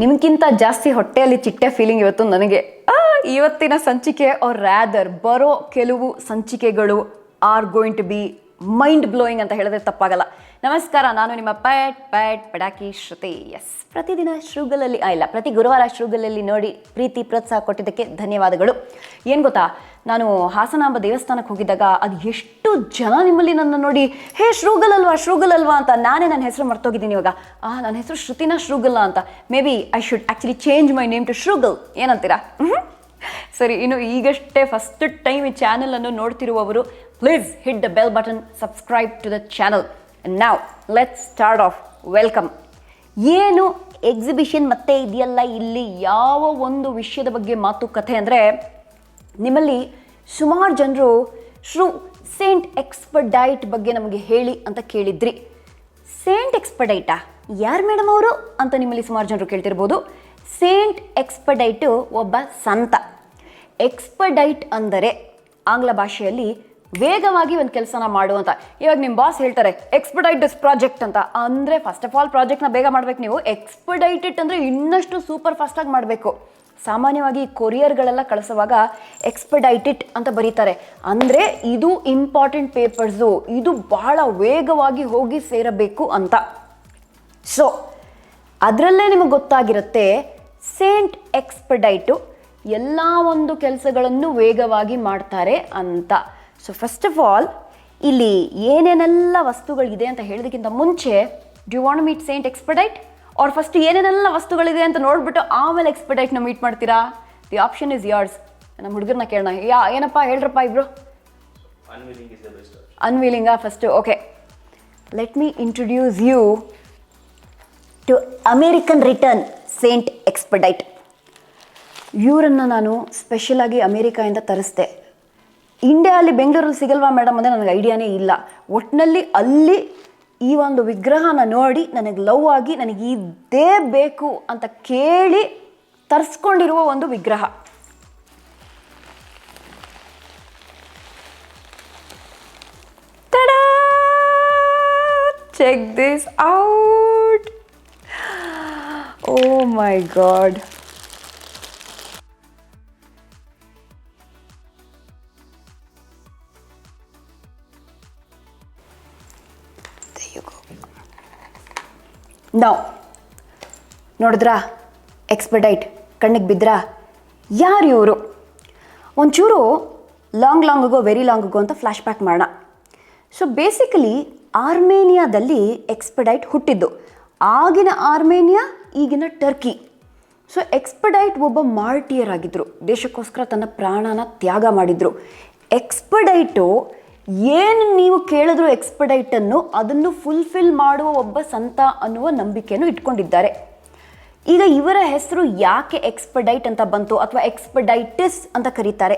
ನಿಮ್ಗಿಂತ ಜಾಸ್ತಿ ಹೊಟ್ಟೆಯಲ್ಲಿ ಚಿಟ್ಟೆ ಫೀಲಿಂಗ್ ಇವತ್ತು ನನಗೆ. ಇವತ್ತಿನ ಸಂಚಿಕೆ ಆರ್ ರ್ಯಾದರ್ ಬರೋ ಕೆಲವು ಸಂಚಿಕೆಗಳು are going to be mind blowing ಅಂತ ಹೇಳಿದ್ರೆ ತಪ್ಪಾಗಲ್ಲ. ನಮಸ್ಕಾರ, ನಾನು ನಿಮ್ಮ ಪ್ಯಾಟ್ ಪಡಾಕಿ ಶ್ರುತಿ. ಎಸ್, ಪ್ರತಿದಿನ ಶ್ರೂಗಲಲ್ಲಿ ಪ್ರತಿ ಗುರುವಾರ ಶ್ರೂಗಲಲ್ಲಿ ನೋಡಿ ಪ್ರೀತಿ ಪ್ರೋತ್ಸಾಹ ಕೊಟ್ಟಿದ್ದಕ್ಕೆ ಧನ್ಯವಾದಗಳು. ಏನು ಗೊತ್ತಾ, ನಾನು ಹಾಸನಾಂಬ ದೇವಸ್ಥಾನಕ್ಕೆ ಹೋಗಿದ್ದಾಗ ಅದು ಎಷ್ಟು ಜನ ನಿಮ್ಮಲ್ಲಿ ನನ್ನ ನೋಡಿ ಹೇ ಶ್ರೂಗಲ್ ಅಲ್ವಾ ಅಂತ. ನಾನೇ ನನ್ನ ಹೆಸರು ಮರ್ತೋಗಿದ್ದೀನಿ ಇವಾಗ. ನನ್ನ ಹೆಸರು ಶ್ರುತಿನಾ ಶ್ರೂಗಲ್ಲ ಅಂತ. Maybe I should actually change my name to Shrugle. ಏನಂತೀರಾ? ಸರಿ, ಇನ್ನು ಈಗಷ್ಟೇ ಫಸ್ಟ್ ಟೈಮ್ ಈ ಚಾನಲನ್ನು ನೋಡ್ತಿರುವವರು please hit the bell button, subscribe to the channel. Now let's start off. Welcome. ಏನು ಎಕ್ಸಿಬಿಷನ್ ಮತ್ತೆ ಇದೆಯಲ್ಲ, ಇಲ್ಲಿ ಯಾವ ಒಂದು ವಿಷಯದ ಬಗ್ಗೆ ಮಾತುಕತೆ ಅಂದರೆ, ನಿಮ್ಮಲ್ಲಿ ಸುಮಾರು ಜನರು ಸೇಂಟ್ ಎಕ್ಸ್ಪಡೈಟ್ ಬಗ್ಗೆ ನಮಗೆ ಹೇಳಿ ಅಂತ ಕೇಳಿದ್ರಿ. ಸೇಂಟ್ ಎಕ್ಸ್ಪಡೈಟಾ? ಯಾರು ಮೇಡಮ್ ಅವರು ಅಂತ ನಿಮ್ಮಲ್ಲಿ ಸುಮಾರು ಜನರು ಕೇಳ್ತಿರ್ಬೋದು. ಸೇಂಟ್ ಎಕ್ಸ್ಪಡೈಟು ಒಬ್ಬ ಸಂತ. ಎಕ್ಸ್ಪಡೈಟ್ ಅಂದರೆ ಆಂಗ್ಲ ಭಾಷೆಯಲ್ಲಿ ವೇಗವಾಗಿ ಒಂದು ಕೆಲಸನ ಮಾಡುವಂತ. ಇವಾಗ ನಿಮ್ಮ ಬಾಸ್ ಹೇಳ್ತಾರೆ ಎಕ್ಸ್ಪಡೈಟ್ ದಿಸ್ ಪ್ರಾಜೆಕ್ಟ್ ಅಂತ ಅಂದರೆ, ಫಸ್ಟ್ ಆಫ್ ಆಲ್ ಪ್ರಾಜೆಕ್ಟ್ನ ಬೇಗ ಮಾಡಬೇಕು ನೀವು. ಎಕ್ಸ್ಪಡೈಟೆಡ್ ಅಂದರೆ ಇನ್ನಷ್ಟು ಸೂಪರ್ ಫಾಸ್ಟಾಗಿ ಮಾಡಬೇಕು. ಸಾಮಾನ್ಯವಾಗಿ ಕೊರಿಯರ್ಗಳೆಲ್ಲ ಕಳಿಸುವಾಗ ಎಕ್ಸ್ಪಡೈಟೆಡ್ ಅಂತ ಬರೀತಾರೆ. ಅಂದರೆ ಇದು ಇಂಪಾರ್ಟೆಂಟ್ ಪೇಪರ್ಸು, ಇದು ಬಹಳ ವೇಗವಾಗಿ ಹೋಗಿ ಸೇರಬೇಕು ಅಂತ. ಸೊ ಅದರಲ್ಲೇ ನಿಮಗೆ ಗೊತ್ತಾಗಿರುತ್ತೆ ಸೇಂಟ್ ಎಕ್ಸ್ಪಡೈಟು ಎಲ್ಲ ಒಂದು ಕೆಲಸಗಳನ್ನು ವೇಗವಾಗಿ ಮಾಡ್ತಾರೆ ಅಂತ. ಸೊ ಫಸ್ಟ್ ಆಫ್ ಆಲ್ ಇಲ್ಲಿ ಏನೇನೆಲ್ಲ ವಸ್ತುಗಳಿದೆ ಅಂತ ಹೇಳೋದಕ್ಕಿಂತ ಮುಂಚೆ, do you want meet Saint Expedite or first ಏನೇನೆಲ್ಲ ವಸ್ತುಗಳಿದೆ ಅಂತ ನೋಡ್ಬಿಟ್ಟು ಆಮೇಲೆ ಎಕ್ಸ್ಪಡೈಟ್ನ ಮೀಟ್ ಮಾಡ್ತೀರಾ? The option is yours. ನಮ್ಮ ಹುಡುಗರನ್ನ ಕೇಳೋಣ. ಏನಪ್ಪ ಹೇಳ್ರಪ್ಪ ಇಬ್ರು. ಅನ್ವೀಲಿಂಗಾ first? Okay, let me introduce you to American return Saint Expedite. ಇವರನ್ನು ನಾನು ಸ್ಪೆಷಲಾಗಿ ಅಮೇರಿಕಾಯಿಂದ ತರಿಸ್ದೆ. ಇಂಡಿಯಾದಲ್ಲಿ ಬೆಂಗಳೂರಲ್ಲಿ ಸಿಗಲ್ವಾ ಮೇಡಮ್ ಅಂದರೆ ನನಗೆ ಐಡಿಯಾನೇ ಇಲ್ಲ. ಒಟ್ಟಿನಲ್ಲಿ ಅಲ್ಲಿ ಈ ಒಂದು ವಿಗ್ರಹನ ನೋಡಿ ನನಗೆ ಲವ್ ಆಗಿ ನನಗೆ ಇದೇ ಬೇಕು ಅಂತ ಕೇಳಿ ತರಿಸ್ಕೊಂಡಿರುವ ಒಂದು ವಿಗ್ರಹ. Tada, check this out. Oh my God. ನಾವು ನೋಡಿದ್ರಾ ಎಕ್ಸ್ಪಡೈಟ್? ಕಣ್ಣಿಗೆ ಬಿದ್ರಾ? ಯಾರು ಇವರು? ಒಂಚೂರು ಲಾಂಗ್ಗೋ ವೆರಿ ಲಾಂಗ್ಗೋ ಅಂತ ಫ್ಲ್ಯಾಶ್ ಬ್ಯಾಕ್ ಮಾಡೋಣ. ಸೊ ಬೇಸಿಕಲಿ ಆರ್ಮೇನಿಯಾದಲ್ಲಿ ಎಕ್ಸ್ಪಡೈಟ್ ಹುಟ್ಟಿದ್ದು. ಆಗಿನ ಆರ್ಮೇನಿಯಾ, ಈಗಿನ ಟರ್ಕಿ. ಸೊ ಎಕ್ಸ್ಪಡೈಟ್ ಒಬ್ಬ ಮಾರ್ಟಿಯರ್ ಆಗಿದ್ದರು. ದೇಶಕ್ಕೋಸ್ಕರ ತನ್ನ ಪ್ರಾಣನ ತ್ಯಾಗ ಮಾಡಿದರು. ಎಕ್ಸ್ಪಡೈಟು ಏನು ನೀವು ಕೇಳಿದ್ರು ಎಕ್ಸ್ಪಡೈಟನ್ನು ಅದನ್ನು ಫುಲ್ಫಿಲ್ ಮಾಡುವ ಒಬ್ಬ ಸಂತ ಅನ್ನುವ ನಂಬಿಕೆಯನ್ನು ಇಟ್ಕೊಂಡಿದ್ದಾರೆ. ಈಗ ಇವರ ಹೆಸರು ಯಾಕೆ ಎಕ್ಸ್ಪಡೈಟ್ ಅಂತ ಬಂತು ಅಥವಾ ಎಕ್ಸ್ಪಡೈಟಿಸ್ ಅಂತ ಕರೀತಾರೆ,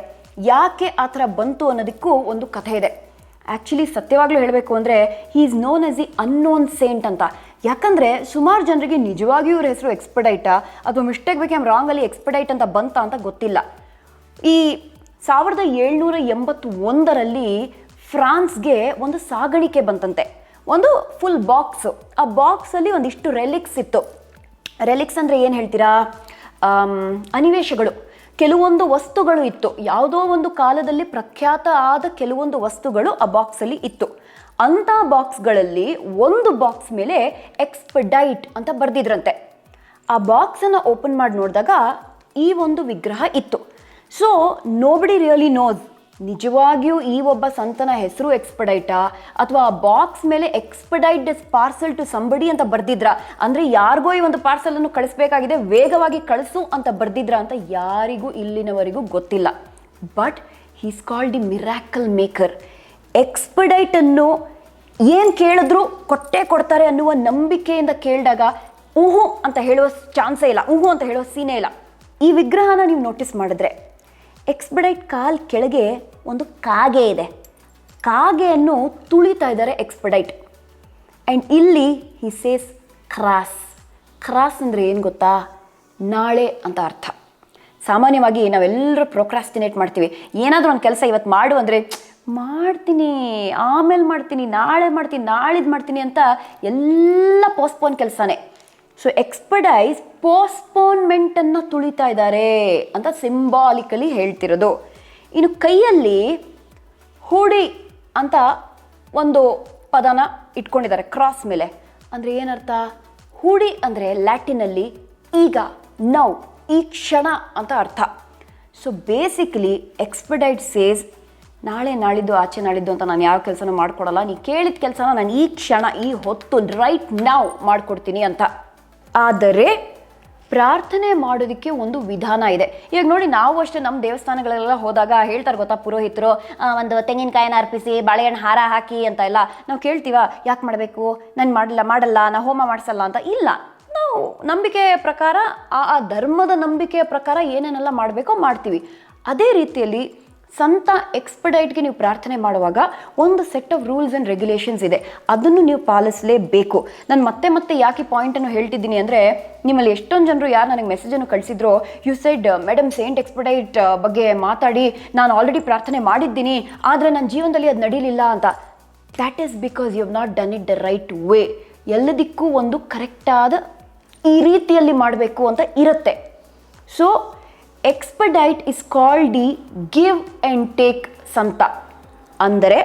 ಯಾಕೆ ಆ ಥರ ಬಂತು ಅನ್ನೋದಕ್ಕೂ ಒಂದು ಕಥೆ ಇದೆ. ಆ್ಯಕ್ಚುಲಿ ಸತ್ಯವಾಗ್ಲೂ ಹೇಳಬೇಕು ಅಂದರೆ he is known as the unknown Saint ಅಂತ. ಯಾಕಂದರೆ ಸುಮಾರು ಜನರಿಗೆ ನಿಜವಾಗಿಯೂ ಇವ್ರ ಹೆಸರು ಎಕ್ಸ್ಪಡೈಟಾ ಅಥವಾ ಮಿಸ್ಟೇಕ್ ಬೇಕೇಮ್ ರಾಂಗಲ್ಲಿ ಎಕ್ಸ್ಪಡೈಟ್ ಅಂತ ಬಂತ ಅಂತ ಗೊತ್ತಿಲ್ಲ. ಈ 1781ರಲ್ಲಿ ಫ್ರಾನ್ಸ್ಗೆ ಒಂದು ಸಾಗಾಣಿಕೆ ಬಂತಂತೆ. ಒಂದು ಫುಲ್ ಬಾಕ್ಸು. ಆ ಬಾಕ್ಸಲ್ಲಿ ಒಂದಿಷ್ಟು ರೆಲಿಕ್ಸ್ ಇತ್ತು. ರೆಲಿಕ್ಸ್ ಅಂದರೆ ಏನು ಹೇಳ್ತೀರಾ? ಅನಿವೇಶಗಳು. ಕೆಲವೊಂದು ವಸ್ತುಗಳು ಇತ್ತು. ಯಾವುದೋ ಒಂದು ಕಾಲದಲ್ಲಿ ಪ್ರಖ್ಯಾತ ಆದ ಕೆಲವೊಂದು ವಸ್ತುಗಳು ಆ ಬಾಕ್ಸಲ್ಲಿ ಇತ್ತು. ಅಂಥ ಬಾಕ್ಸ್ಗಳಲ್ಲಿ ಒಂದು ಬಾಕ್ಸ್ ಮೇಲೆ ಎಕ್ಸ್ಪಡೈಟ್ ಅಂತ ಬರೆದಿದ್ರಂತೆ. ಆ ಬಾಕ್ಸನ್ನು ಓಪನ್ ಮಾಡಿ ನೋಡಿದಾಗ ಈ ಒಂದು ವಿಗ್ರಹ ಇತ್ತು. ಸೊ ನೋಬಡಿ ರಿಯಲಿ ನೋಸ್ ನಿಜವಾಗಿಯೂ ಈ ಒಬ್ಬ ಸಂತನ ಹೆಸರು ಎಕ್ಸ್ಪಡೈಟಾ ಅಥವಾ ಆ ಬಾಕ್ಸ್ ಮೇಲೆ ಎಕ್ಸ್ಪಡೈಟ್ ದಿಸ್ ಪಾರ್ಸಲ್ ಟು ಸಂಬಡಿ ಅಂತ ಬರ್ದಿದ್ರ, ಅಂದರೆ ಯಾರಿಗೋ ಈ ಒಂದು ಪಾರ್ಸಲನ್ನು ಕಳಿಸ್ಬೇಕಾಗಿದೆ ವೇಗವಾಗಿ ಕಳಿಸು ಅಂತ ಬರ್ದಿದ್ರ ಅಂತ ಯಾರಿಗೂ ಇಲ್ಲಿನವರೆಗೂ ಗೊತ್ತಿಲ್ಲ. But he's called the miracle maker. ಎಕ್ಸ್ಪಡೈಟನ್ನು ಏನು ಕೇಳಿದ್ರು ಕೊಟ್ಟೇ ಕೊಡ್ತಾರೆ ಅನ್ನುವ ನಂಬಿಕೆಯಿಂದ ಕೇಳಿದಾಗ ಊಹು ಅಂತ ಹೇಳುವ ಚಾನ್ಸೇ ಇಲ್ಲ, ಊಹು ಅಂತ ಹೇಳುವ ಸೀನೇ ಇಲ್ಲ. ಈ ವಿಗ್ರಹನ ನೀವು ನೋಟಿಸ್ ಮಾಡಿದ್ರೆ ಎಕ್ಸ್ಪಡೈಟ್ ಕಾಲ್ ಕೆಳಗೆ ಒಂದು ಕಾಗೆ ಇದೆ. ಕಾಗೆಯನ್ನು ತುಳಿತಾ ಇದ್ದಾರೆ ಎಕ್ಸ್ಪಡೈಟ್. ಆ್ಯಂಡ್ ಇಲ್ಲಿ ಹಿ ಸೇಸ್ ಕ್ರಾಸ್. ಕ್ರಾಸ್ ಅಂದರೆ ಏನು ಗೊತ್ತಾ? ನಾಳೆ ಅಂತ ಅರ್ಥ. ಸಾಮಾನ್ಯವಾಗಿ ನಾವೆಲ್ಲರೂ ಪ್ರೊಕ್ರಾಸ್ಟಿನೇಟ್ ಮಾಡ್ತೀವಿ. ಏನಾದರೂ ಒಂದು ಕೆಲಸ ಇವತ್ತು ಮಾಡು ಅಂದರೆ ಮಾಡ್ತೀನಿ, ಆಮೇಲೆ ಮಾಡ್ತೀನಿ, ನಾಳೆ ಮಾಡ್ತೀನಿ, ನಾಳಿದ್ದು ಮಾಡ್ತೀನಿ ಅಂತ ಎಲ್ಲ ಪೋಸ್ಟ್ಪೋನ್ ಕೆಲಸನೇ. ಸೊ ಎಕ್ಸ್ಪಡೈಸ್ ಪೋಸ್ಟ್ಪೋನ್ಮೆಂಟನ್ನು ತುಳಿತಾ ಇದ್ದಾರೆ ಅಂತ ಸಿಂಬಾಲಿಕಲಿ ಹೇಳ್ತಿರೋದು. ಇನ್ನು ಕೈಯಲ್ಲಿ ಹೂಡಿ ಅಂತ ಒಂದು ಪದನ ಇಟ್ಕೊಂಡಿದ್ದಾರೆ ಕ್ರಾಸ್ ಮೇಲೆ. ಅಂದರೆ ಏನರ್ಥ? ಹೂಡಿ ಅಂದರೆ ಲ್ಯಾಟಿನಲ್ಲಿ ಈಗ, ನೌ, ಈ ಕ್ಷಣ ಅಂತ ಅರ್ಥ. ಸೊ ಬೇಸಿಕಲಿ ಎಕ್ಸ್ಪಡೈಟ್ ಸೇಸ್, ನಾಳೆ ನಾಳಿದ್ದು ಆಚೆ ನಾಳಿದ್ದು ಅಂತ ನಾನು ಯಾವ ಕೆಲಸನೂ ಮಾಡಿಕೊಡಲ್ಲ, ನೀ ಕೇಳಿದ ಕೆಲಸನ ನಾನು ಈ ಕ್ಷಣ, ಈ ಹೊತ್ತು, ರೈಟ್ ನೌ ಮಾಡಿಕೊಡ್ತೀನಿ ಅಂತ. ಆದರೆ ಪ್ರಾರ್ಥನೆ ಮಾಡೋದಕ್ಕೆ ಒಂದು ವಿಧಾನ ಇದೆ. ಈಗ ನೋಡಿ, ನಾವು ಅಷ್ಟೇ ನಮ್ಮ ದೇವಸ್ಥಾನಗಳೆಲ್ಲ ಹೋದಾಗ ಹೇಳ್ತಾರೆ ಗೊತ್ತಾ ಪುರೋಹಿತರು, ಒಂದು ತೆಂಗಿನಕಾಯಿನ ಅರ್ಪಿಸಿ ಬಾಳೆಹಣ್ಣು ಹಾರ ಹಾಕಿ ಅಂತ ಎಲ್ಲ. ನಾವು ಕೇಳ್ತೀವ, ಯಾಕೆ ಮಾಡಬೇಕು, ನಾನು ಮಾಡಲ್ಲ, ನಾ ಹೋಮ ಮಾಡಿಸಲ್ಲ ಅಂತ. ಇಲ್ಲ, ನಾವು ನಂಬಿಕೆಯ ಪ್ರಕಾರ ಆ ಧರ್ಮದ ನಂಬಿಕೆಯ ಪ್ರಕಾರ ಏನೇನೆಲ್ಲ ಮಾಡಬೇಕೋ ಮಾಡ್ತೀವಿ. ಅದೇ ರೀತಿಯಲ್ಲಿ ಸಂತ ಎಕ್ಸ್ಪಡೈಟ್ಗೆ ನೀವು ಪ್ರಾರ್ಥನೆ ಮಾಡುವಾಗ ಒಂದು set of rules and regulations ಇದೆ, ಅದನ್ನು ನೀವು ಪಾಲಿಸಲೇಬೇಕು. ನಾನು ಮತ್ತೆ ಯಾಕೆ ಪಾಯಿಂಟನ್ನು ಹೇಳ್ತಿದ್ದೀನಿ ಅಂದರೆ, ನಿಮ್ಮಲ್ಲಿ ಎಷ್ಟೊಂದು ಜನರು ಯಾರು ನನಗೆ ಮೆಸೇಜನ್ನು ಕಳಿಸಿದ್ರು, ಯು ಸೆಡ್ ಮೇಡಮ್ ಸೇಂಟ್ ಎಕ್ಸ್ಪಡೈಟ್ ಬಗ್ಗೆ ಮಾತಾಡಿ ನಾನು ಆಲ್ರೆಡಿ ಪ್ರಾರ್ಥನೆ ಮಾಡಿದ್ದೀನಿ, ಆದರೆ ನನ್ನ ಜೀವನದಲ್ಲಿ ಅದು ನಡೀಲಿಲ್ಲ ಅಂತ. That is because you have not done it the right way. ಎಲ್ಲದಕ್ಕೂ ಒಂದು ಕರೆಕ್ಟಾದ ಈ ರೀತಿಯಲ್ಲಿ ಮಾಡಬೇಕು ಅಂತ ಇರುತ್ತೆ. So Expedite is called the give and take ಸಂತ. ಅಂದರೆ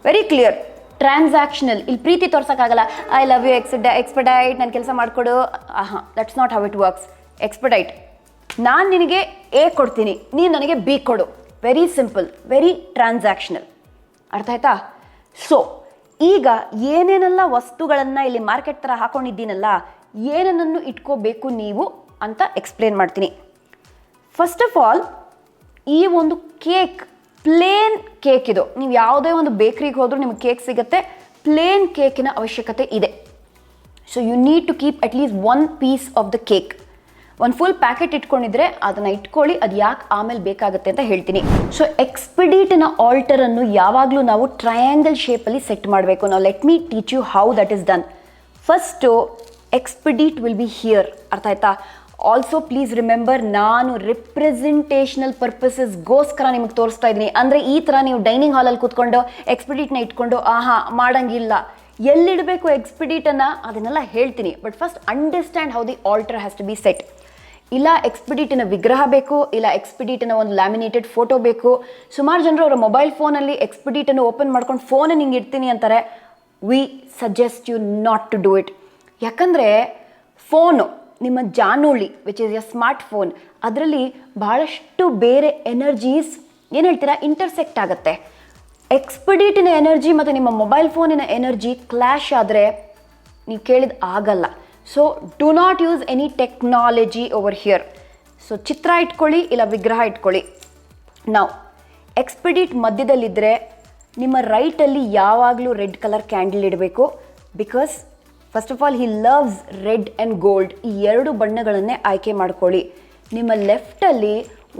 ವೆರಿ ಕ್ಲಿಯರ್, ಟ್ರಾನ್ಸಾಕ್ಷನಲ್. ಇಲ್ಲಿ ಪ್ರೀತಿ ತೋರ್ಸೋಕ್ಕಾಗಲ್ಲ, ಐ ಲವ್ ಯು ಎಕ್ಸ್ಪಡೈಟ್, ನನ್ನ ಕೆಲಸ ಮಾಡಿಕೊಡು. That's not how it works. Expedite, ನಾನು ನಿನಗೆ ಎ ಕೊಡ್ತೀನಿ, ನೀನು ನನಗೆ ಬಿ ಕೊಡು. Very simple, very transactional. ಅರ್ಥ ಆಯ್ತಾ? ಸೊ ಈಗ ಏನೇನೆಲ್ಲ ವಸ್ತುಗಳನ್ನು ಇಲ್ಲಿ ಮಾರ್ಕೆಟ್ ಥರ ಹಾಕೊಂಡಿದ್ದೀನಲ್ಲ, ಏನನ್ನು ಇಟ್ಕೋಬೇಕು ನೀವು ಅಂತ ಎಕ್ಸ್ಪ್ಲೇನ್ ಮಾಡ್ತೀನಿ. ಫಸ್ಟ್ ಆಫ್ ಆಲ್, ಈ ಒಂದು ಕೇಕ್, ಪ್ಲೇನ್ ಕೇಕ್ ಇದು. ನೀವು ಯಾವುದೇ ಒಂದು ಬೇಕ್ರಿಗೆ ಹೋದರೂ ನಿಮಗೆ ಕೇಕ್ ಸಿಗುತ್ತೆ, ಪ್ಲೇನ್ ಕೇಕಿನ ಅವಶ್ಯಕತೆ ಇದೆ. So you need to keep at least 1 piece of the cake. ಒಂದು ಫುಲ್ ಪ್ಯಾಕೆಟ್ ಇಟ್ಕೊಂಡಿದ್ರೆ ಅದನ್ನು ಇಟ್ಕೊಳ್ಳಿ, ಅದು ಯಾಕೆ ಆಮೇಲೆ ಬೇಕಾಗುತ್ತೆ ಅಂತ ಹೇಳ್ತೀನಿ. ಸೊ ಎಕ್ಸ್ಪಡೀಟಿನ ಆಲ್ಟರನ್ನು ಯಾವಾಗಲೂ ನಾವು ಟ್ರಯಾಂಗಲ್ ಶೇಪಲ್ಲಿ ಸೆಟ್ ಮಾಡಬೇಕು. ನಾವು let me teach you how that is done. First Expedite will be here. ಅರ್ಥ ಆಯ್ತಾ? ಆಲ್ಸೋ ಪ್ಲೀಸ್ ರಿಮೆಂಬರ್, ನಾನು ರಿಪ್ರೆಸೆಂಟೇಷನಲ್ ಪರ್ಪಸಸ್ಗೋಸ್ಕರ ನಿಮಗೆ ತೋರಿಸ್ತಾ ಇದ್ದೀನಿ. ಅಂದರೆ ಈ ಥರ ನೀವು ಡೈನಿಂಗ್ ಹಾಲಲ್ಲಿ ಕೂತ್ಕೊಂಡು ಎಕ್ಸ್ಪಡೀಟ್ನ ಇಟ್ಕೊಂಡು ಮಾಡಂಗಿಲ್ಲ. ಎಲ್ಲಿಡಬೇಕು ಎಕ್ಸ್ಪಡೀಟನ್ನು ಅದನ್ನೆಲ್ಲ ಹೇಳ್ತೀನಿ. But first understand how the altar has to be set. ಇಲ್ಲ ಎಕ್ಸ್ಪಡೀಟಿನ ವಿಗ್ರಹ ಬೇಕು, ಇಲ್ಲ ಎಕ್ಸ್ಪಡೀಟಿನ ಒಂದು ಲ್ಯಾಮಿನೇಟೆಡ್ ಫೋಟೋ ಬೇಕು. ಸುಮಾರು ಜನರು ಅವರ ಮೊಬೈಲ್ ಫೋನಲ್ಲಿ ಎಕ್ಸ್ಪಡೀಟನ್ನು ಓಪನ್ ಮಾಡ್ಕೊಂಡು ಫೋನಲ್ಲಿ ಹಿಂಗೆ ಇಡ್ತೀನಿ ಅಂತಾರೆ. We suggest you not to do it. ಯಾಕಂದರೆ ಫೋನು ನಿಮ್ಮ ಜಾನುಳಿ, which is a smart phone, ಅದರಲ್ಲಿ ಬಹಳಷ್ಟು ಬೇರೆ ಎನರ್ಜೀಸ್ ಏನು ಹೇಳ್ತೀರಾ ಇಂಟರ್ಸೆಕ್ಟ್ ಆಗುತ್ತೆ. ಎಕ್ಸ್ಪಡೀಟಿನ ಎನರ್ಜಿ ಮತ್ತು ನಿಮ್ಮ ಮೊಬೈಲ್ ಫೋನಿನ ಎನರ್ಜಿ ಕ್ಲ್ಯಾಶ್ ಆದರೆ ನೀವು ಕೇಳಿದ ಆಗಲ್ಲ. So do not use any technology over here. So ಚಿತ್ರ ಇಟ್ಕೊಳ್ಳಿ, ಇಲ್ಲ ವಿಗ್ರಹ ಇಟ್ಕೊಳ್ಳಿ. ನಾವು ಎಕ್ಸ್ಪಡೀಟ್ ಮಧ್ಯದಲ್ಲಿದ್ದರೆ ನಿಮ್ಮ ರೈಟಲ್ಲಿ ಯಾವಾಗಲೂ ರೆಡ್ ಕಲರ್ ಕ್ಯಾಂಡಲ್ ಇಡಬೇಕು. Because first of all he loves red and gold. ಈ 2 ಬಣ್ಣಗಳನ್ನೇ ಆಯ್ಕೆ ಮಾಡ್ಕೊಳ್ಳಿ. ನಿಮ್ಮ ಲೆಫ್ಟಲ್ಲಿ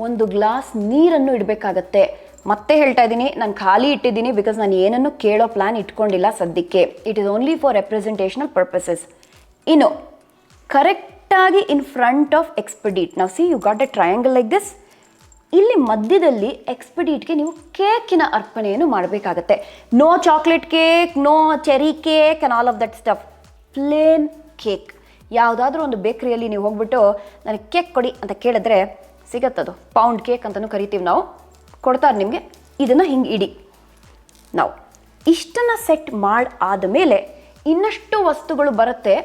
ಒಂದು ಗ್ಲಾಸ್ ನೀರನ್ನು ಇಡಬೇಕಾಗತ್ತೆ. ಮತ್ತೆ ಹೇಳ್ತಾ ಇದ್ದೀನಿ, ನಾನು ಖಾಲಿ ಇಟ್ಟಿದ್ದೀನಿ ಬಿಕಾಸ್ ನಾನು ಏನನ್ನು ಕೇಳೋ ಪ್ಲ್ಯಾನ್ ಇಟ್ಕೊಂಡಿಲ್ಲ ಸದ್ಯಕ್ಕೆ. It is only for representational purposes. ಇನ್ನು ಕರೆಕ್ಟಾಗಿ ಇನ್ ಫ್ರಂಟ್ ಆಫ್ ಎಕ್ಸ್ಪಡೀಟ್, ನಾವು see you got a triangle like this. ಇಲ್ಲಿ ಮಧ್ಯದಲ್ಲಿ ಎಕ್ಸ್ಪಡೀಟ್ಗೆ ನೀವು ಕೇಕಿನ ಅರ್ಪಣೆಯನ್ನು ಮಾಡಬೇಕಾಗತ್ತೆ. No chocolate cake, no cherry cake and all of that stuff. Plain cake. ಯಾವುದಾದ್ರೂ ಒಂದು ಬೇಕ್ರಿಯಲ್ಲಿ ನೀವು ಹೋಗ್ಬಿಟ್ಟು ನನಗೆ ಕೇಕ್ ಕೊಡಿ ಅಂತ ಕೇಳಿದ್ರೆ ಸಿಗತ್ತದು. ಪೌಂಡ್ ಕೇಕ್ ಅಂತಲೂ ಕರಿತೀವಿ ನಾವು, ಕೊಡ್ತಾರೆ ನಿಮಗೆ. ಇದನ್ನು ಹಿಂಗೆ ಇಡಿ. ನಾವು ಇಷ್ಟನ್ನು ಸೆಟ್ ಆದ ಮೇಲೆ ಇನ್ನಷ್ಟು ವಸ್ತುಗಳು ಬರುತ್ತೆ.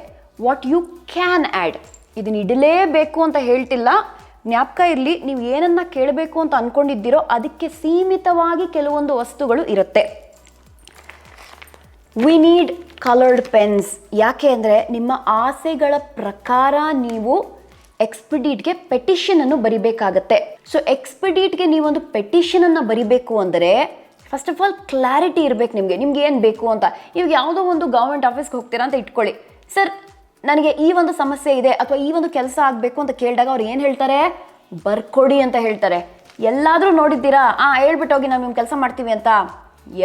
What you can add. ಇದನ್ನು ಇಡಲೇಬೇಕು ಅಂತ ಹೇಳ್ತಿಲ್ಲ, ಜ್ಞಾಪಕ ಇರಲಿ. ನೀವು ಏನನ್ನ ಕೇಳಬೇಕು ಅಂತ ಅಂದ್ಕೊಂಡಿದ್ದೀರೋ ಅದಕ್ಕೆ ಸೀಮಿತವಾಗಿ ಕೆಲವೊಂದು ವಸ್ತುಗಳು ಇರುತ್ತೆ. We need coloured pens. ಯಾಕೆ ಅಂದರೆ ನಿಮ್ಮ ಆಸೆಗಳ ಪ್ರಕಾರ ನೀವು ಎಕ್ಸ್ಪಡೀಟ್ಗೆ ಪೆಟಿಷನನ್ನು ಬರಿಬೇಕಾಗತ್ತೆ. ಸೊ ಎಕ್ಸ್ಪಡೀಟ್ಗೆ ನೀವೊಂದು ಪೆಟಿಷನನ್ನು ಬರಿಬೇಕು ಅಂದರೆ ಫಸ್ಟ್ ಆಫ್ ಆಲ್ ಕ್ಲಾರಿಟಿ ಇರಬೇಕು ನಿಮಗೆ ಏನು ಬೇಕು ಅಂತ. ಇವಾಗ ಯಾವುದೋ ಒಂದು ಗೌರ್ಮೆಂಟ್ ಆಫೀಸ್ಗೆ ಹೋಗ್ತೀರಾ ಅಂತ ಇಟ್ಕೊಳ್ಳಿ. ಸರ್ ನನಗೆ ಈ ಒಂದು ಸಮಸ್ಯೆ ಇದೆ ಅಥವಾ ಈ ಒಂದು ಕೆಲಸ ಆಗಬೇಕು ಅಂತ ಕೇಳಿದಾಗ ಅವ್ರು ಏನು ಹೇಳ್ತಾರೆ? ಬರ್ಕೊಡಿ ಅಂತ ಹೇಳ್ತಾರೆ. ಎಲ್ಲಾದರೂ ನೋಡಿದ್ದೀರಾ ಹೇಳ್ಬಿಟ್ಟು ಹೋಗಿ ನಾವು ನಿಮ್ಮ ಕೆಲಸ ಮಾಡ್ತೀವಿ ಅಂತ?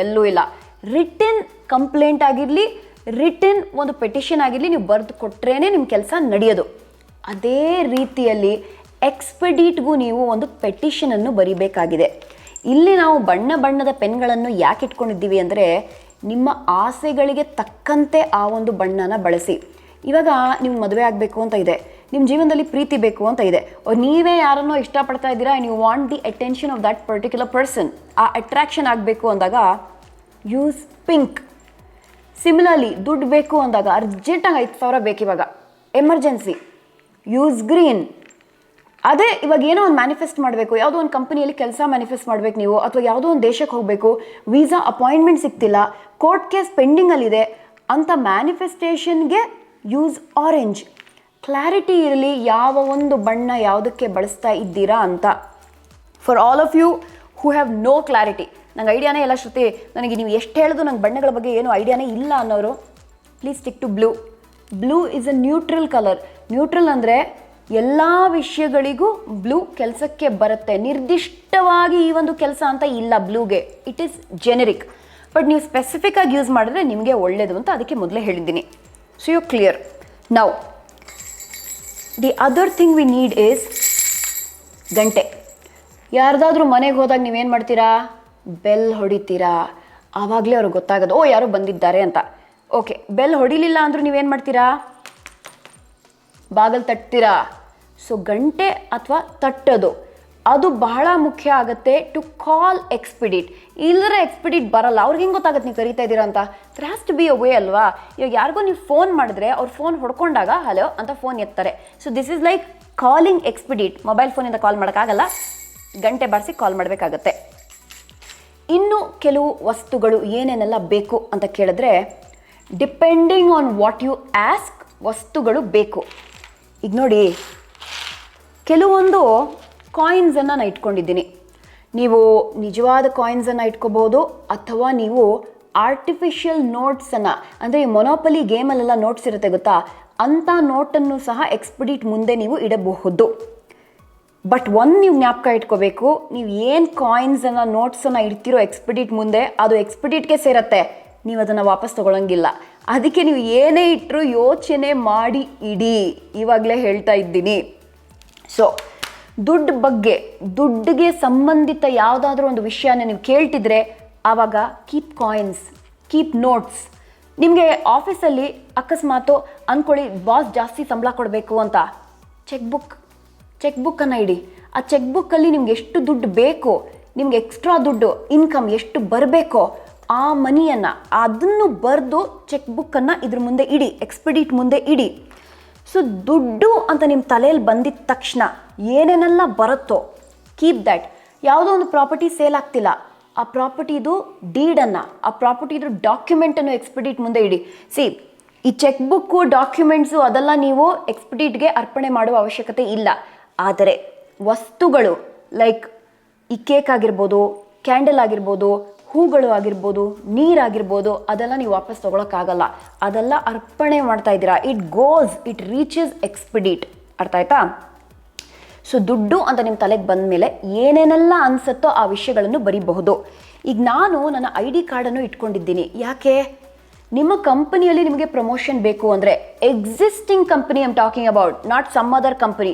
ಎಲ್ಲೂ ಇಲ್ಲ. ರಿಟನ್ ಕಂಪ್ಲೇಂಟ್ ಆಗಿರಲಿ, ರಿಟನ್ ಒಂದು ಪೆಟಿಷನ್ ಆಗಿರಲಿ, ನೀವು ಬರೆದು ಕೊಟ್ರೇ ನಿಮ್ಮ ಕೆಲಸ ನಡೆಯೋದು. ಅದೇ ರೀತಿಯಲ್ಲಿ ಎಕ್ಸ್ಪಡೀಟ್ಗೂ ನೀವು ಒಂದು ಪೆಟಿಷನನ್ನು ಬರಿಬೇಕಾಗಿದೆ. ಇಲ್ಲಿ ನಾವು ಬಣ್ಣ ಬಣ್ಣದ ಪೆನ್ಗಳನ್ನು ಯಾಕೆ ಇಟ್ಕೊಂಡಿದ್ದೀವಿ ಅಂದರೆ ನಿಮ್ಮ ಆಸೆಗಳಿಗೆ ತಕ್ಕಂತೆ ಆ ಒಂದು ಬಣ್ಣನ ಬಳಸಿ. ಇವಾಗ ನೀವು ಮದುವೆ ಆಗಬೇಕು ಅಂತ ಇದೆ, ನಿಮ್ಮ ಜೀವನದಲ್ಲಿ ಪ್ರೀತಿ ಬೇಕು ಅಂತ ಇದೆ, ನೀವೇ ಯಾರನ್ನೋ ಇಷ್ಟಪಡ್ತಾ ಇದ್ದೀರಾ and you want the attention of that particular person, ಆ ಅಟ್ರಾಕ್ಷನ್ ಆಗಬೇಕು ಅಂದಾಗ ಯೂಸ್ ಪಿಂಕ್. ಸಿಮಿಲರ್ಲಿ ದುಡ್ಡು ಬೇಕು ಅಂದಾಗ ಅರ್ಜೆಂಟಾಗಿ 5,000 ಬೇಕಿವಾಗ, ಎಮರ್ಜೆನ್ಸಿ, ಯೂಸ್ ಗ್ರೀನ್. ಅದೇ ಇವಾಗ ಏನೋ ಒಂದು ಮ್ಯಾನಿಫೆಸ್ಟ್ ಮಾಡಬೇಕು, ಯಾವುದೋ ಒಂದು ಕಂಪನಿಯಲ್ಲಿ ಕೆಲಸ ಮ್ಯಾನಿಫೆಸ್ಟ್ ಮಾಡಬೇಕು ನೀವು, ಅಥವಾ ಯಾವುದೋ ಒಂದು ದೇಶಕ್ಕೆ ಹೋಗಬೇಕು, ವೀಸಾ ಅಪಾಯಿಂಟ್ಮೆಂಟ್ ಸಿಗ್ತಿಲ್ಲ, ಕೋರ್ಟ್ ಕೇಸ್ ಪೆಂಡಿಂಗಲ್ಲಿದೆ ಅಂತ ಮ್ಯಾನಿಫೆಸ್ಟೇಷನ್ಗೆ ಯೂಸ್ ಆರೆಂಜ್. ಕ್ಲಾರಿಟಿ ಇರಲಿ ಯಾವ ಒಂದು ಬಣ್ಣ ಯಾವುದಕ್ಕೆ ಬಳಸ್ತಾ ಇದ್ದೀರಾ ಅಂತ. For all of you who have no clarity, ನಂಗೆ ಐಡಿಯಾನೇ ಇಲ್ಲ ಶ್ರುತಿ, ನನಗೆ ನೀವು ಎಷ್ಟು ಹೇಳಿದ್ರು ನಂಗೆ ಬಣ್ಣಗಳ ಬಗ್ಗೆ ಏನೂ ಐಡಿಯಾನೇ ಇಲ್ಲ ಅನ್ನೋರು, please stick to blue. Blue is a neutral colour. Neutral ಅಂದರೆ ಎಲ್ಲ ವಿಷಯಗಳಿಗೂ ಬ್ಲೂ ಕೆಲಸಕ್ಕೆ ಬರುತ್ತೆ. ನಿರ್ದಿಷ್ಟವಾಗಿ ಈ ಒಂದು ಕೆಲಸ ಅಂತ ಇಲ್ಲ ಬ್ಲೂಗೆ, ಇಟ್ ಈಸ್ ಜೆನೆರಿಕ್. ಬಟ್ ನೀವು ಸ್ಪೆಸಿಫಿಕ್ ಆಗಿ ಯೂಸ್ ಮಾಡಿದ್ರೆ ನಿಮಗೆ ಒಳ್ಳೆಯದು ಅಂತ ಅದಕ್ಕೆ ಮೊದಲೇ ಹೇಳಿದ್ದೀನಿ. So you clear. Now the other thing we need is ಗಂಟೆ. ಯಾರ್ದಾದ್ರೂ ಮನೆಗೆ ಹೋದಾಗ ನೀವೇನು ಮಾಡ್ತೀರಾ? ಬೆಲ್ ಹೊಡಿತೀರಾ. ಆವಾಗಲೇ ಅವ್ರಿಗೆ ಗೊತ್ತಾಗೋದು, ಓ ಯಾರೋ ಬಂದಿದ್ದಾರೆ ಅಂತ. ಓಕೆ, ಬೆಲ್ ಹೊಡಿಲಿಲ್ಲ ಅಂದರೂ ನೀವೇನು ಮಾಡ್ತೀರಾ? ಬಾಗಲ್ ತಟ್ತೀರಾ. ಸೊ ಗಂಟೆ ಅಥವಾ ತಟ್ಟೋದು ಅದು ಬಹಳ ಮುಖ್ಯ ಆಗುತ್ತೆ ಟು ಕಾಲ್ ಎಕ್ಸ್ಪಿಡಿಟ್. ಇಲ್ಲದ್ರೆ ಎಕ್ಸ್ಪಿಡಿಟ್ ಬರಲ್ಲ. ಅವ್ರಿಗೆ ಹೆಂಗೆ ಗೊತ್ತಾಗುತ್ತೆ ನೀವು ಕರೀತಾ ಇದ್ದೀರಾ ಅಂತ? There has to be a way ಅಲ್ವಾ. ಇವಾಗ ಯಾರಿಗೂ ನೀವು ಫೋನ್ ಮಾಡಿದ್ರೆ ಅವ್ರು ಫೋನ್ ಹೊಡ್ಕೊಂಡಾಗ ಹಲೋ ಅಂತ ಫೋನ್ ಎತ್ತಾರೆ. So this is like calling Expedite. Mobile ಫೋನಿಂದ ಕಾಲ್ ಮಾಡೋಕ್ಕಾಗಲ್ಲ, ಗಂಟೆ ಬಾರಿಸಿ ಕಾಲ್ ಮಾಡಬೇಕಾಗತ್ತೆ. ಇನ್ನು ಕೆಲವು ವಸ್ತುಗಳು ಏನೇನೆಲ್ಲ ಬೇಕು ಅಂತ ಕೇಳಿದ್ರೆ, depending on what you ask ವಸ್ತುಗಳು ಬೇಕು. ಈಗ ನೋಡಿ, ಕೆಲವೊಂದು ಕಾಯಿನ್ಸನ್ನು ನಾನು ಇಟ್ಕೊಂಡಿದ್ದೀನಿ. ನೀವು ನಿಜವಾದ ಕಾಯಿನ್ಸನ್ನು ಇಟ್ಕೋಬೋದು, ಅಥವಾ ನೀವು ಆರ್ಟಿಫಿಷಿಯಲ್ ನೋಟ್ಸನ್ನು, ಅಂದರೆ ಈ ಮೊನೋಪಲಿ ಗೇಮಲ್ಲೆಲ್ಲ ನೋಟ್ಸ್ ಇರುತ್ತೆ ಗೊತ್ತಾ, ಅಂಥ ನೋಟನ್ನು ಸಹ ಎಕ್ಸ್ಪಿಡಿಟ್ ಮುಂದೆ ನೀವು ಇಡಬಹುದು. ಬಟ್ ಒಂದು ನೀವು ಜ್ಞಾಪಕ ಇಟ್ಕೋಬೇಕು, ನೀವು ಏನು ಕಾಯಿನ್ಸನ್ನು ನೋಟ್ಸನ್ನು ಇಡ್ತಿರೋ ಎಕ್ಸ್ಪಿಡಿಟ್ ಮುಂದೆ, ಅದು ಎಕ್ಸ್ಪಿಡಿಟ್ಗೆ ಸೇರತ್ತೆ, ನೀವು ಅದನ್ನು ವಾಪಸ್ ತೊಗೊಳಂಗಿಲ್ಲ. ಅದಕ್ಕೆ ನೀವು ಏನೇ ಇಟ್ಟರು ಯೋಚನೆ ಮಾಡಿ ಇಡಿ, ಇವಾಗಲೇ ಹೇಳ್ತಾ ಇದ್ದೀನಿ. ಸೊ ದುಡ್ಡು ಬಗ್ಗೆ, ದುಡ್ಡಿಗೆ ಸಂಬಂಧಿತ ಯಾವುದಾದ್ರೂ ಒಂದು ವಿಷಯನ ನೀವು ಕೇಳ್ತಿದ್ರೆ ಆವಾಗ ಕೀಪ್ ಕಾಯಿನ್ಸ್, ಕೀಪ್ ನೋಟ್ಸ್. ನಿಮಗೆ ಆಫೀಸಲ್ಲಿ ಅಕಸ್ಮಾತು ಅಂದ್ಕೊಳ್ಳಿ ಬಾಸ್ ಜಾಸ್ತಿ ಸಂಬಳ ಕೊಡಬೇಕು ಅಂತ, ಚೆಕ್ ಬುಕ್ಕನ್ನು ಇಡಿ. ಆ ಚೆಕ್ ಬುಕ್ಕಲ್ಲಿ ನಿಮ್ಗೆ ಎಷ್ಟು ದುಡ್ಡು ಬೇಕು, ನಿಮ್ಗೆ ಎಕ್ಸ್ಟ್ರಾ ದುಡ್ಡು ಇನ್ಕಮ್ ಎಷ್ಟು ಬರಬೇಕೋ ಆ ಮನಿಯನ್ನು ಅದನ್ನು ಬರೆದು ಚೆಕ್ ಬುಕ್ಕನ್ನು ಇದ್ರ ಮುಂದೆ ಇಡಿ, ಎಕ್ಸ್ಪಿಡಿಟ್ ಮುಂದೆ ಇಡಿ. ಸೊ ದುಡ್ಡು ಅಂತ ನಿಮ್ಮ ತಲೆಯಲ್ಲಿ ಬಂದಿದ್ದ ತಕ್ಷಣ ಏನೇನೆಲ್ಲ ಬರುತ್ತೋ ಕೀಪ್ ದ್ಯಾಟ್. ಯಾವುದೋ ಒಂದು ಪ್ರಾಪರ್ಟಿ ಸೇಲ್ ಆಗ್ತಿಲ್ಲ, ಆ ಪ್ರಾಪರ್ಟಿದು ಡೀಡನ್ನು, ಆ ಪ್ರಾಪರ್ಟಿದು ಡಾಕ್ಯುಮೆಂಟನ್ನು ಎಕ್ಸ್ಪಿಡಿಟ್ ಮುಂದೆ ಇಡಿ. ಈ ಚೆಕ್ ಬುಕ್ಕು, ಡಾಕ್ಯುಮೆಂಟ್ಸು ಅದೆಲ್ಲ ನೀವು ಎಕ್ಸ್ಪಿಡಿಟ್ಗೆ ಅರ್ಪಣೆ ಮಾಡುವ ಅವಶ್ಯಕತೆ ಇಲ್ಲ. ಆದರೆ ವಸ್ತುಗಳು ಲೈಕ್ ಈ ಕೇಕ್ ಆಗಿರ್ಬೋದು, ಕ್ಯಾಂಡಲ್ ಆಗಿರ್ಬೋದು, ಹೂಗಳು ಆಗಿರ್ಬೋದು, ನೀರಾಗಿರ್ಬೋದು, ಅದೆಲ್ಲ ನೀವು ವಾಪಸ್ ತೊಗೊಳಕ್ಕಾಗಲ್ಲ. ಅದೆಲ್ಲ ಅರ್ಪಣೆ ಮಾಡ್ತಾ ಇದ್ದೀರಾ. It reaches Expedite. ಅರ್ಥ ಆಯ್ತಾ? ಸೊ ದುಡ್ಡು ಅಂತ ನಿಮ್ಮ ತಲೆಗೆ ಬಂದ ಮೇಲೆ ಏನೇನೆಲ್ಲ ಅನಿಸುತ್ತೋ ಆ ವಿಷಯಗಳನ್ನು ಬರೀಬಹುದು. ಈಗ ನಾನು ನನ್ನ ID ಕಾರ್ಡನ್ನು ಇಟ್ಕೊಂಡಿದ್ದೀನಿ. ಯಾಕೆ? ನಿಮ್ಮ ಕಂಪನಿಯಲ್ಲಿ ನಿಮಗೆ ಪ್ರಮೋಷನ್ ಬೇಕು ಅಂದರೆ, existing company I am talking about, not some other company.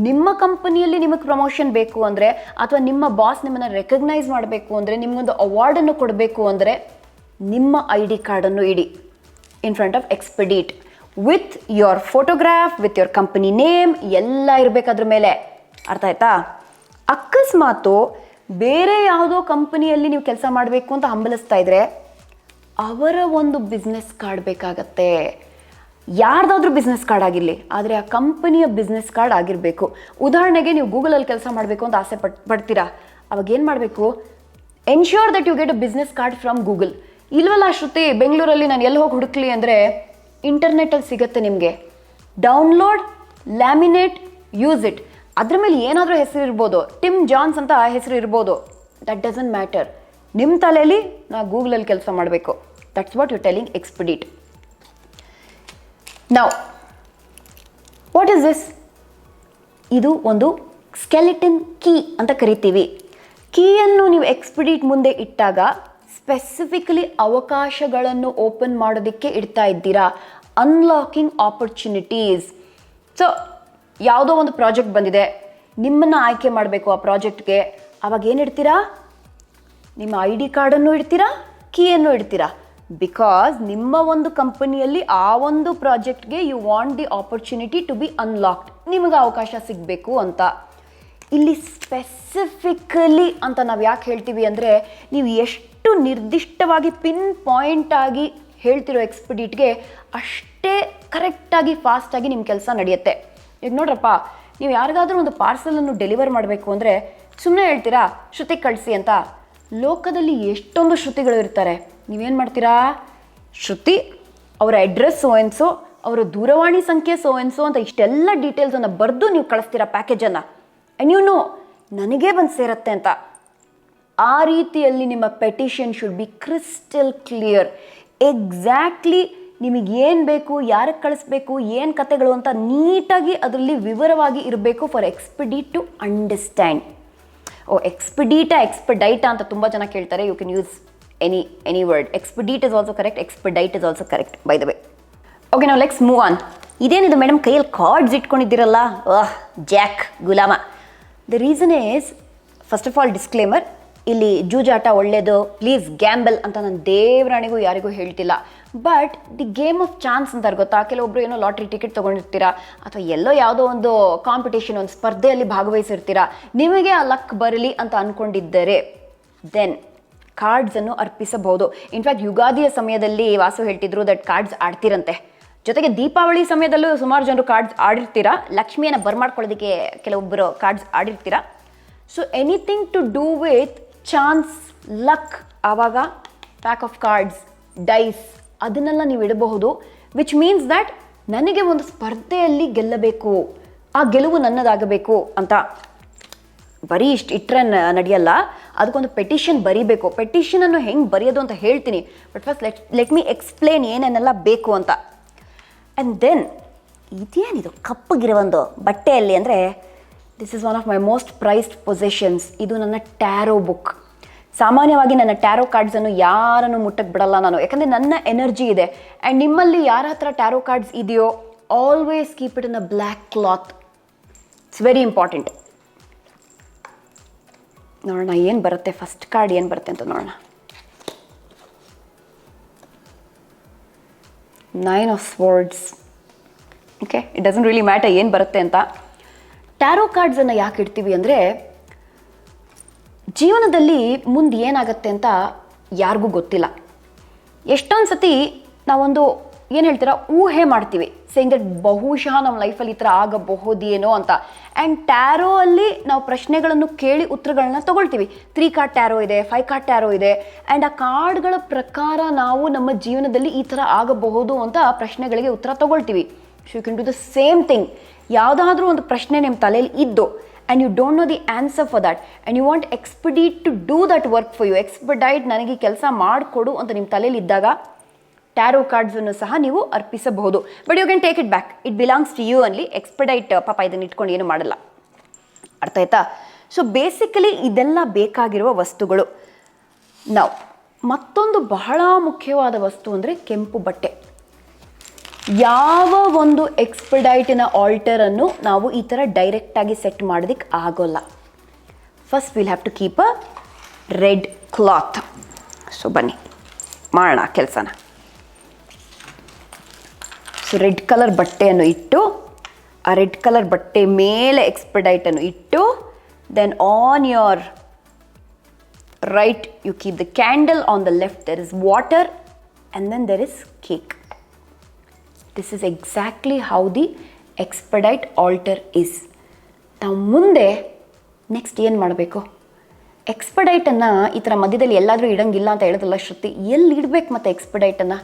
ನಿಮ್ಮ ಕಂಪನಿಯಲ್ಲಿ ನಿಮಗೆ ಪ್ರಮೋಷನ್ ಬೇಕು ಅಂದರೆ, ಅಥವಾ ನಿಮ್ಮ ಬಾಸ್ ನಿಮ್ಮನ್ನು ರೆಕಗ್ನೈಸ್ ಮಾಡಬೇಕು ಅಂದರೆ, ನಿಮಗೊಂದು ಅವಾರ್ಡನ್ನು ಕೊಡಬೇಕು ಅಂದರೆ, ನಿಮ್ಮ ID ಕಾರ್ಡನ್ನು ಇಡಿ in front of Expedite with your photograph, with your company name ಎಲ್ಲ ಇರಬೇಕಾದ್ರ ಮೇಲೆ. ಅರ್ಥ ಆಯ್ತಾ? ಅಕಸ್ಮಾತು ಬೇರೆ ಯಾವುದೋ ಕಂಪನಿಯಲ್ಲಿ ನೀವು ಕೆಲಸ ಮಾಡಬೇಕು ಅಂತ ಹಂಬಲಿಸ್ತಾ ಇದ್ರೆ ಅವರ ಒಂದು ಬಿಸ್ನೆಸ್ ಕಾರ್ಡ್ ಬೇಕಾಗತ್ತೆ. ಯಾರ್ದಾದ್ರೂ ಬಿಸ್ನೆಸ್ ಕಾರ್ಡ್ ಆಗಿರಲಿ, ಆದರೆ ಆ ಕಂಪನಿಯ ಬಿಸ್ನೆಸ್ ಕಾರ್ಡ್ ಆಗಿರಬೇಕು. ಉದಾಹರಣೆಗೆ ನೀವು ಗೂಗಲಲ್ಲಿ ಕೆಲಸ ಮಾಡಬೇಕು ಅಂತ ಆಸೆ ಪಡ್ತೀರಾ, ಅವಾಗ ಏನು ಮಾಡಬೇಕು? Ensure that you get a business card from Google. ಇಲ್ವಲ್ಲ ಶ್ರುತಿ, ಬೆಂಗಳೂರಲ್ಲಿ ನಾನು ಎಲ್ಲಿ ಹೋಗಿ ಹುಡುಕ್ಲಿ ಅಂದರೆ ಇಂಟರ್ನೆಟ್ಟಲ್ಲಿ ಸಿಗುತ್ತೆ ನಿಮಗೆ. Download, laminate, use it. ಅದ್ರ ಮೇಲೆ ಏನಾದರೂ ಹೆಸರು ಇರ್ಬೋದು, ಟಿಮ್ ಜಾನ್ಸ್ ಅಂತ ಹೆಸರು ಇರ್ಬೋದು, ದಟ್ ಡಸಂಟ್ ಮ್ಯಾಟರ್. ನಿಮ್ಮ ತಲೆಯಲ್ಲಿ ನಾ ಗೂಗಲಲ್ಲಿ ಕೆಲಸ ಮಾಡಬೇಕು, that's what you telling Expedite. Now what is this? ಇದು ಒಂದು ಸ್ಕೆಲಿಟನ್ ಕೀ ಅಂತ ಕರಿತೀವಿ. ಕೀಯನ್ನು ನೀವು ಎಕ್ಸ್ಪಿಡಿಟ್ ಮುಂದೆ ಇಟ್ಟಾಗ ಸ್ಪೆಸಿಫಿಕಲಿ ಅವಕಾಶಗಳನ್ನು ಓಪನ್ ಮಾಡೋದಕ್ಕೆ ಇಡ್ತಾ ಇದ್ದೀರಾ. Unlocking opportunities. ಸೊ ಯಾವುದೋ ಒಂದು ಪ್ರಾಜೆಕ್ಟ್ ಬಂದಿದೆ, ನಿಮ್ಮನ್ನು ಆಯ್ಕೆ ಮಾಡಬೇಕು ಆ ಪ್ರಾಜೆಕ್ಟ್ಗೆ. ಆವಾಗ ಏನು ಇಡ್ತೀರಾ? ನಿಮ್ಮ ID ಕಾರ್ಡನ್ನು ಇಡ್ತೀರಾ, ಕೀಯನ್ನು ಇಡ್ತೀರಾ. ಬಿಕಾಸ್ ನಿಮ್ಮ ಒಂದು ಕಂಪನಿಯಲ್ಲಿ ಆ ಒಂದು ಪ್ರಾಜೆಕ್ಟ್ಗೆ you want the opportunity to be unlocked, ನಿಮಗೆ ಅವಕಾಶ ಸಿಗಬೇಕು ಅಂತ. ಇಲ್ಲಿ ಸ್ಪೆಸಿಫಿಕಲಿ ಅಂತ ನಾವು ಯಾಕೆ ಹೇಳ್ತೀವಿ ಅಂದರೆ, ನೀವು ಎಷ್ಟು ನಿರ್ದಿಷ್ಟವಾಗಿ ಪಿನ್ ಪಾಯಿಂಟ್ ಆಗಿ ಹೇಳ್ತಿರೋ ಎಕ್ಸ್ಪೆಡಿಟ್ಗೆ ಅಷ್ಟೇ ಕರೆಕ್ಟಾಗಿ ಫಾಸ್ಟಾಗಿ ನಿಮ್ಮ ಕೆಲಸ ನಡೆಯುತ್ತೆ. ಈಗ ನೋಡ್ರಪ್ಪ, ನೀವು ಯಾರಿಗಾದ್ರೂ ಒಂದು ಪಾರ್ಸಲನ್ನು ಡೆಲಿವರ್ ಮಾಡಬೇಕು ಅಂದರೆ ಸುಮ್ಮನೆ ಹೇಳ್ತೀರಾ ಶ್ರುತಿ ಕಳಿಸಿ ಅಂತ. ಲೋಕದಲ್ಲಿ ಎಷ್ಟೊಂದು ಶ್ರುತಿಗಳು ಇರ್ತಾರೆ. ನೀವೇನು ಮಾಡ್ತೀರಾ, ಶ್ರುತಿ ಅವರ ಅಡ್ರೆಸ್ ಸೋಯನ್ಸೋ, ಅವರ ದೂರವಾಣಿ ಸಂಖ್ಯೆ ಸೋಯನ್ಸೋ ಅಂತ ಇಷ್ಟೆಲ್ಲ ಡೀಟೇಲ್ಸನ್ನು ಬರೆದು ನೀವು ಕಳಿಸ್ತೀರಾ ಪ್ಯಾಕೇಜನ್ನು. ಆ್ಯಂಡ್ ಯು ನೋ ನನಗೇ ಬಂದು ಸೇರುತ್ತೆ ಅಂತ. ಆ ರೀತಿಯಲ್ಲಿ ನಿಮ್ಮ petition should be crystal clear. Exactly ನಿಮಗೇನು ಬೇಕು, ಯಾರಿಗೆ ಕಳಿಸ್ಬೇಕು, ಏನು ಕತೆಗಳು ಅಂತ ನೀಟಾಗಿ ಅದರಲ್ಲಿ ವಿವರವಾಗಿ ಇರಬೇಕು ಫಾರ್ ಎಕ್ಸ್ಪೆಡಿಟ್ ಟು ಅಂಡರ್ಸ್ಟ್ಯಾಂಡ್. ಎಕ್ಸ್ಪೆಡೈಟಾ ಅಂತ ತುಂಬ ಜನ ಕೇಳ್ತಾರೆ. You can use any word. Expedite is also correct, Expedite is also correct by the way. Okay, ನಾವು ಲೆಟ್ಸ್ ಮೂವ್ ಆನ್. ಇದೇನಿದು ಮೇಡಮ್ ಕೈಯಲ್ಲಿ ಕಾರ್ಡ್ಸ್ ಇಟ್ಕೊಂಡಿದ್ದೀರಲ್ಲ, ಜಾಕ್ ಗುಲಾಮ. The reason is, first of all disclaimer, ಇಲ್ಲಿ ಜೂಜಾಟ ಒಳ್ಳೆಯದು, ಪ್ಲೀಸ್ ಗ್ಯಾಂಬಲ್ ಅಂತ ನಾನು ದೇವರಾಣಿಗೂ ಯಾರಿಗೂ ಹೇಳ್ತಿಲ್ಲ. But the game of chance ಅಂತಾರೆ ಗೊತ್ತಾ. ಕೆಲವೊಬ್ರು ಏನೋ ಲಾಟ್ರಿ ಟಿಕೆಟ್ ತೊಗೊಂಡಿರ್ತೀರಾ, ಅಥವಾ ಎಲ್ಲೋ ಯಾವುದೋ ಒಂದು ಕಾಂಪಿಟೇಷನ್, ಒಂದು ಸ್ಪರ್ಧೆಯಲ್ಲಿ ಭಾಗವಹಿಸಿರ್ತೀರಾ. ನಿಮಗೆ ಆ ಲಕ್ ಬರಲಿ ಅಂತ ಅಂದ್ಕೊಂಡಿದ್ದರೆ ದೆನ್ ಕಾರ್ಡ್ಸನ್ನು ಅರ್ಪಿಸಬಹುದು. ಇನ್ಫ್ಯಾಕ್ಟ್ ಯುಗಾದಿಯ ಸಮಯದಲ್ಲಿ ವಾಸು ಹೇಳ್ತಿದ್ರು ದಟ್ ಕಾರ್ಡ್ಸ್ ಆಡ್ತಿರಂತೆ. ಜೊತೆಗೆ ದೀಪಾವಳಿ ಸಮಯದಲ್ಲೂ ಸುಮಾರು ಜನರು ಕಾರ್ಡ್ಸ್ ಆಡಿರ್ತೀರಾ. ಲಕ್ಷ್ಮಿಯನ್ನು ಬರ್ಮಾಡ್ಕೊಳ್ಳೋದಕ್ಕೆ ಕೆಲವೊಬ್ಬರು ಕಾರ್ಡ್ಸ್ ಆಡಿರ್ತೀರಾ. So anything to do with chance, luck, ಆವಾಗ ಪ್ಯಾಕ್ ಆಫ್ ಕಾರ್ಡ್ಸ್, ಡೈಸ್ ಅದನ್ನೆಲ್ಲ ನೀವು ಇಡಬಹುದು. ವಿಚ್ ಮೀನ್ಸ್ ದ್ಯಾಟ್ ನನಗೆ ಒಂದು ಸ್ಪರ್ಧೆಯಲ್ಲಿ ಗೆಲ್ಲಬೇಕು, ಆ ಗೆಲುವು ನನ್ನದಾಗಬೇಕು ಅಂತ. ಬರೀ ಇಷ್ಟು ಇಟ್ಟರೆ ನಡೆಯಲ್ಲ, ಅದಕ್ಕೊಂದು ಪೆಟಿಷನ್ ಬರೀಬೇಕು. ಪೆಟಿಷನನ್ನು ಹೆಂಗೆ ಬರೆಯೋದು ಅಂತ ಹೇಳ್ತೀನಿ. But first let me explain ಏನೇನೆಲ್ಲ ಬೇಕು ಅಂತ. ಆ್ಯಂಡ್ ದೆನ್ ಇದೇನಿದು ಕಪ್ಪಗಿರೋ ಒಂದು ಬಟ್ಟೆಯಲ್ಲಿ ಅಂದರೆ, this is one of my most priced possessions. ಇದು ನನ್ನ ಟ್ಯಾರೋ ಬುಕ್. ಸಾಮಾನ್ಯವಾಗಿ ನನ್ನ ಟ್ಯಾರೋ ಕಾರ್ಡ್ಸನ್ನು ಯಾರನ್ನು ಮುಟ್ಟಕ್ಕೆ ಬಿಡಲ್ಲ ನಾನು, ಯಾಕಂದರೆ ನನ್ನ ಎನರ್ಜಿ ಇದೆ. ಆ್ಯಂಡ್ ನಿಮ್ಮಲ್ಲಿ ಯಾರ ಹತ್ರ ಟ್ಯಾರೋ ಕಾರ್ಡ್ಸ್ ಇದೆಯೋ, always keep it in a black cloth. It's very important. ನೋಡೋಣ ಏನು ಬರುತ್ತೆ, ಫಸ್ಟ್ ಕಾರ್ಡ್ ಏನು ಬರುತ್ತೆ ಅಂತ ನೋಡೋಣ. 9 of Swords. Okay, it doesn't really matter ಏನು ಬರುತ್ತೆ ಅಂತ. ಟ್ಯಾರೋ ಕಾರ್ಡ್ಸನ್ನು ಯಾಕೆ ಇಡ್ತೀವಿ ಅಂದರೆ, ಜೀವನದಲ್ಲಿ ಮುಂದೆ ಏನಾಗುತ್ತೆ ಅಂತ ಯಾರಿಗೂ ಗೊತ್ತಿಲ್ಲ. ಎಷ್ಟೊಂದು ಸತಿ ನಾವೊಂದು ಏನು ಹೇಳ್ತೀರಾ ಊಹೆ ಮಾಡ್ತೀವಿ, ಸೇಯಿಂಗ್ ದಟ್ ಬಹುಶಃ ನಮ್ಮ ಲೈಫಲ್ಲಿ ಈ ಥರ ಆಗಬಹುದೇನೋ ಅಂತ. ಆ್ಯಂಡ್ ಟ್ಯಾರೋ ಅಲ್ಲಿ ನಾವು ಪ್ರಶ್ನೆಗಳನ್ನು ಕೇಳಿ ಉತ್ತರಗಳನ್ನ ತೊಗೊಳ್ತೀವಿ. 3 ಕಾರ್ಡ್ ಟ್ಯಾರೋ ಇದೆ, 5 ಕಾರ್ಡ್ ಟ್ಯಾರೋ ಇದೆ. ಆ್ಯಂಡ್ ಆ ಕಾರ್ಡ್ಗಳ ಪ್ರಕಾರ ನಾವು ನಮ್ಮ ಜೀವನದಲ್ಲಿ ಈ ಥರ ಆಗಬಹುದು ಅಂತ ಪ್ರಶ್ನೆಗಳಿಗೆ ಉತ್ತರ ತೊಗೊಳ್ತೀವಿ. So you can do the same thing. ಯಾವುದಾದ್ರೂ ಒಂದು ಪ್ರಶ್ನೆ ನಿಮ್ಮ ತಲೆಯಲ್ಲಿ ಇದ್ದು and you don't know the answer for that and you want Expedite to do that work for you, Expedite ನನಗೆ ಕೆಲಸ ಮಾಡಿಕೊಡು ಅಂತ ನಿಮ್ಮ ತಲೆಯಲ್ಲಿ ಇದ್ದಾಗ ಟ್ಯಾರೋ ಕಾರ್ಡ್ಸನ್ನು ಸಹ ನೀವು ಅರ್ಪಿಸಬಹುದು. But you can take it back, it belongs to you only. Expedite ಪಾಪ ಇದನ್ನು ಇಟ್ಕೊಂಡು ಏನು ಮಾಡಲ್ಲ. ಅರ್ಥ ಆಯ್ತಾ? ಸೊ ಬೇಸಿಕಲಿ ಇದೆಲ್ಲ ಬೇಕಾಗಿರುವ ವಸ್ತುಗಳು. ನಾವು ಮತ್ತೊಂದು ಬಹಳ ಮುಖ್ಯವಾದ ವಸ್ತು ಅಂದರೆ ಕೆಂಪು ಬಟ್ಟೆ. ಯಾವ ಒಂದು ಎಕ್ಸ್ಪೆಡೈಟಿನ ಆಲ್ಟರನ್ನು ನಾವು ಈ ಥರ ಡೈರೆಕ್ಟಾಗಿ ಸೆಟ್ ಮಾಡೋದಕ್ಕೆ ಆಗೋಲ್ಲ. First will have to keep a red cloth. So ಬನ್ನಿ ಮಾಡೋಣ ಕೆಲಸನ. ಸೊ ರೆಡ್ ಕಲರ್ ಬಟ್ಟೆಯನ್ನು ಇಟ್ಟು, ಆ ರೆಡ್ ಕಲರ್ ಬಟ್ಟೆ ಮೇಲೆ ಎಕ್ಸ್ಪೆಡೈಟನ್ನು ಇಟ್ಟು, then on your right you keep the candle, on the left there is water and then there is cake. This is exactly how the expedite altar is. ನಾವು ಮುಂದೆ next ಏನು ಮಾಡಬೇಕು? ಎಕ್ಸ್ಪೆಡೈಟನ್ನು ಈ ಥರ ಮಧ್ಯದಲ್ಲಿ ಎಲ್ಲಾದರೂ ಇಡಂಗಿಲ್ಲ ಅಂತ ಹೇಳೋದಲ್ಲ ಶ್ರುತಿ. ಎಲ್ಲಿ ಇಡಬೇಕು ಮತ್ತು ಎಕ್ಸ್ಪೆಡೈಟನ್ನು?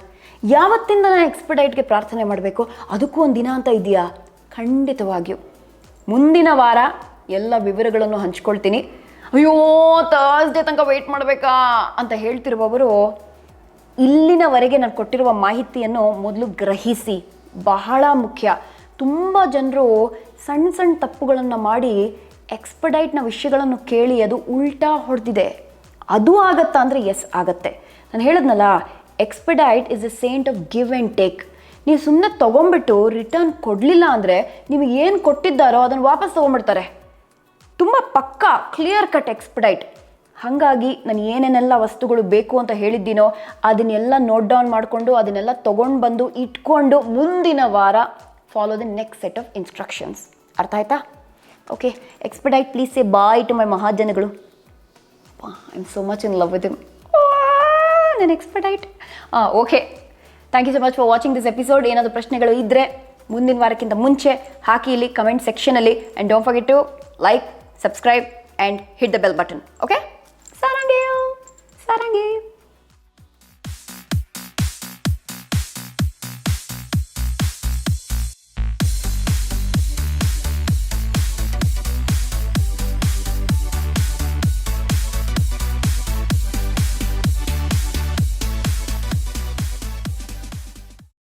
ಯಾವತ್ತಿಂದ ನಾನು ಎಕ್ಸ್ಪೆಡೈಟ್ಗೆ ಪ್ರಾರ್ಥನೆ ಮಾಡಬೇಕು? ಅದಕ್ಕೂ ಒಂದು ದಿನ ಅಂತ ಇದೆಯಾ? ಖಂಡಿತವಾಗಿಯೂ ಮುಂದಿನ ವಾರ ಎಲ್ಲ ವಿವರಗಳನ್ನು ಹಂಚ್ಕೊಳ್ತೀನಿ. ಅಯ್ಯೋ ಥರ್ಸ್ಡೇ ತನಕ ವೆಯ್ಟ್ ಮಾಡಬೇಕಾ ಅಂತ ಹೇಳ್ತಿರುವವರು, ಇಲ್ಲಿನವರೆಗೆ ನಾನು ಕೊಟ್ಟಿರುವ ಮಾಹಿತಿಯನ್ನು ಮೊದಲು ಗ್ರಹಿಸಿ. ಬಹಳ ಮುಖ್ಯ. ತುಂಬ ಜನರು ಸಣ್ಣ ಸಣ್ಣ ತಪ್ಪುಗಳನ್ನು ಮಾಡಿ ಎಕ್ಸ್ಪೆಡೈಟ್ನ ವಿಷಯಗಳನ್ನು ಕೇಳಿ ಅದು ಉಲ್ಟಾ ಹೊಡೆದಿದೆ. ಅದು ಆಗತ್ತಾ ಅಂದರೆ ಎಸ್ ಆಗತ್ತೆ. ನಾನು ಹೇಳಿದ್ನಲ್ಲ, expedite is a saint of give and take. ನೀವು ಸುಮ್ಮನೆ ತೊಗೊಂಬಿಟ್ಟು ರಿಟರ್ನ್ ಕೊಡಲಿಲ್ಲ ಅಂದರೆ ನಿಮಗೆ ಏನು ಕೊಟ್ಟಿದ್ದಾರೋ ಅದನ್ನು ವಾಪಸ್ ತೊಗೊಂಬಿಡ್ತಾರೆ. ತುಂಬ ಪಕ್ಕಾ ಕ್ಲಿಯರ್ ಕಟ್ ಎಕ್ಸ್ಪೆಡೈಟ್. ಹಾಗಾಗಿ ನಾನು ಏನೇನೆಲ್ಲ ವಸ್ತುಗಳು ಬೇಕು ಅಂತ ಹೇಳಿದ್ದೀನೋ ಅದನ್ನೆಲ್ಲ ನೋಟ್ ಡೌನ್ ಮಾಡಿಕೊಂಡು ಅದನ್ನೆಲ್ಲ ತೊಗೊಂಡು ಬಂದು ಇಟ್ಕೊಂಡು ಮುಂದಿನ ವಾರ follow the next set of instructions. ಅರ್ಥ ಆಯ್ತಾ? Okay, expedite please say bye to my ಮಹಾಜನಗಳು. I am so much in love with him. ನನ್ನ expedite. Okay, thank you so much for watching this episode. ಏನಾದರೂ ಪ್ರಶ್ನೆಗಳು ಇದ್ದರೆ ಮುಂದಿನ ವಾರಕ್ಕಿಂತ ಮುಂಚೆ ಹಾಕಿ ಇಲ್ಲಿ ಕಮೆಂಟ್ ಸೆಕ್ಷನಲ್ಲಿ. And don't forget to like, subscribe and hit the bell button. Okay.